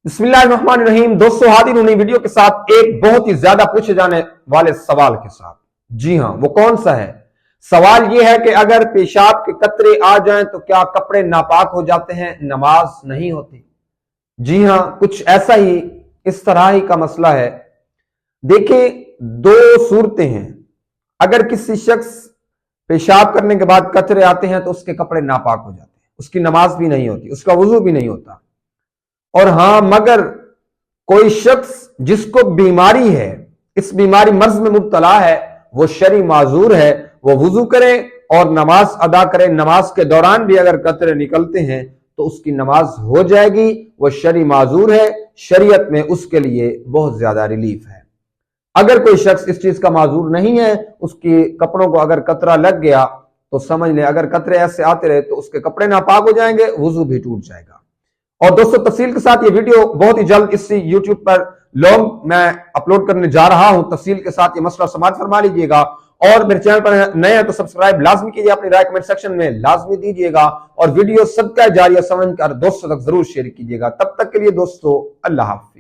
بسم اللہ الرحمن الرحیم۔ دوستو حاضر ہوں نئی ویڈیو کے ساتھ ایک بہت ہی زیادہ پوچھے جانے والے سوال کے ساتھ۔ جی ہاں، وہ کون سا ہے؟ سوال یہ ہے کہ اگر پیشاب کے قطرے آ جائیں تو کیا کپڑے ناپاک ہو جاتے ہیں، نماز نہیں ہوتی؟ جی ہاں، کچھ ایسا ہی اس طرح ہی کا مسئلہ ہے۔ دیکھیں، دو صورتیں ہیں۔ اگر کسی شخص پیشاب کرنے کے بعد قطرے آتے ہیں تو اس کے کپڑے ناپاک ہو جاتے ہیں، اس کی نماز بھی نہیں ہوتی، اس کا وضو بھی نہیں ہوتا۔ اور ہاں، مگر کوئی شخص جس کو بیماری ہے، اس بیماری مرض میں مبتلا ہے، وہ شرعی معذور ہے، وہ وضو کرے اور نماز ادا کرے۔ نماز کے دوران بھی اگر قطرے نکلتے ہیں تو اس کی نماز ہو جائے گی، وہ شرعی معذور ہے، شریعت میں اس کے لیے بہت زیادہ ریلیف ہے۔ اگر کوئی شخص اس چیز کا معذور نہیں ہے، اس کے کپڑوں کو اگر قطرہ لگ گیا تو سمجھ لیں اگر قطرے ایسے آتے رہے تو اس کے کپڑے ناپاک ہو جائیں گے، وضو بھی ٹوٹ جائے گا۔ اور دوستو تفصیل کے ساتھ یہ ویڈیو بہت ہی جلد اس یوٹیوب پر لانگ میں اپلوڈ کرنے جا رہا ہوں۔ تفصیل کے ساتھ یہ مسئلہ سماعت فرما لیجئے گا، اور میرے چینل پر نئے ہیں تو سبسکرائب لازمی کیجئے، اپنی رائے کمنٹ سیکشن میں لازمی دیجئے گا، اور ویڈیو صدقہ جاریہ سمجھ کر دوستوں تک ضرور شیئر کیجئے گا۔ تب تک کے لیے دوستو اللہ حافظ۔